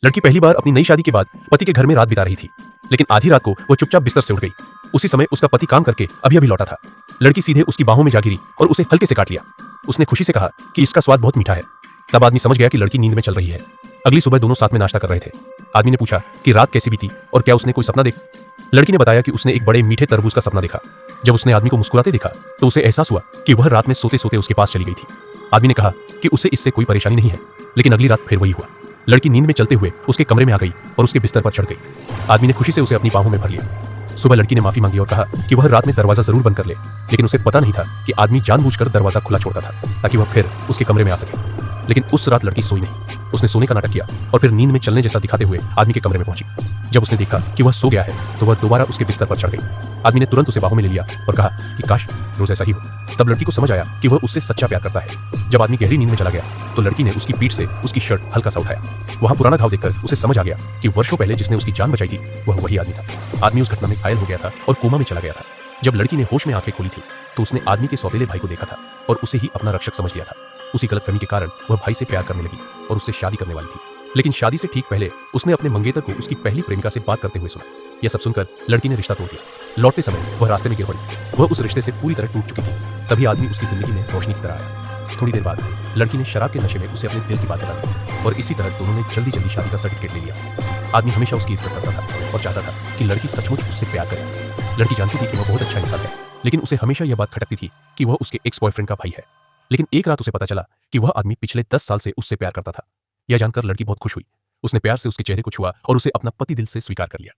लड़की पहली बार अपनी नई शादी के बाद पति के घर में रात बिता रही थी, लेकिन आधी रात को वो चुपचाप बिस्तर से उठ गई। उसी समय उसका पति काम करके अभी अभी लौटा था। लड़की सीधे उसकी बाहों में जा गिरी और उसे हल्के से काट लिया। उसने खुशी से कहा कि इसका स्वाद बहुत मीठा है। तब आदमी समझ गया कि लड़की नींद में चल रही है। अगली सुबह दोनों साथ में नाश्ता कर रहे थे। आदमी ने पूछा कि रात कैसी बीती और क्या उसने कोई सपना देखा। लड़की ने बताया कि उसने एक बड़े मीठे तरबूज का सपना देखा। जब उसने आदमी को मुस्कुराते देखा तो उसे एहसास हुआ कि वह रात में सोते सोते उसके पास चली गई थी। आदमी ने कहा कि उसे इससे कोई परेशानी नहीं है, लेकिन अगली रात फिर वही हुआ। लड़की नींद में चलते हुए उसके कमरे में आ गई और उसके बिस्तर पर चढ़ गई। आदमी ने खुशी से उसे अपनी बाहों में भर लिया। सुबह लड़की ने माफी मांगी और कहा कि वह रात में दरवाजा जरूर बंद कर ले, लेकिन उसे पता नहीं था कि आदमी जानबूझकर दरवाजा खुला छोड़ता था ताकि वह फिर उसके कमरे में आ सके। लेकिन उस रात लड़की सोई नहीं। उसने सोने का नाटक किया और फिर नींद में चलने जैसा दिखाते हुए आदमी के कमरे में पहुंची। जब उसने देखा कि वह सो गया है तो वह दोबारा उसके बिस्तर पर चढ़ गई। आदमी ने तुरंत उसे बाहों में ले लिया और कहा कि काश रोज ऐसा ही हो। तब लड़की को समझ आया कि वह उससे सच्चा प्यार करता है। जब आदमी गहरी नींद में चला गया तो लड़की ने उसकी पीठ से उसकी शर्ट हल्का सा उठाया। वहां पुराना घाव देखकर उसे समझ आ गया कि वर्षों पहले जिसने उसकी जान बचाई थी वह वही आदमी था। आदमी उस घटना में घायल हो गया था और कोमा में चला गया था। जब लड़की ने होश में आंखें खोली थी तो उसने आदमी के सौतेले भाई को देखा था और उसे ही अपना रक्षक समझ लिया था। उसी गलतफहमी के कारण वह भाई से प्यार करने लगी और उससे शादी करने वाली थी। लेकिन शादी से ठीक पहले उसने अपने मंगेतर को उसकी पहली प्रेमिका से बात करते हुए सुना। यह सब सुनकर लड़की ने रिश्ता तोड़ दिया। लौटते समय वह रास्ते में गिर पड़ी। वह उस रिश्ते से पूरी तरह टूट चुकी थी। तभी आदमी उसकी जिंदगी में रोशनी की तरह आया। थोड़ी देर बाद लड़की ने शराब के नशे में उसे अपने दिल की बात बता दी और इसी तरह दोनों ने जल्दी जल्दी शादी का सर्टिफिकेट ले लिया। आदमी हमेशा उसकी इज्जत करता था और चाहता था कि लड़की सचमुच उससे प्यार करे। लड़की जानती थी कि वह बहुत अच्छा इंसान है, लेकिन उसे हमेशा यह बात खटकती थी कि वह उसके एक्स बॉयफ्रेंड का भाई है। लेकिन एक रात उसे पता चला कि वह आदमी पिछले 10 साल से उससे प्यार करता था। यह जानकर लड़की बहुत खुश हुई। उसने प्यार से उसके चेहरे को छुआ और उसे अपना पति दिल से स्वीकार कर लिया।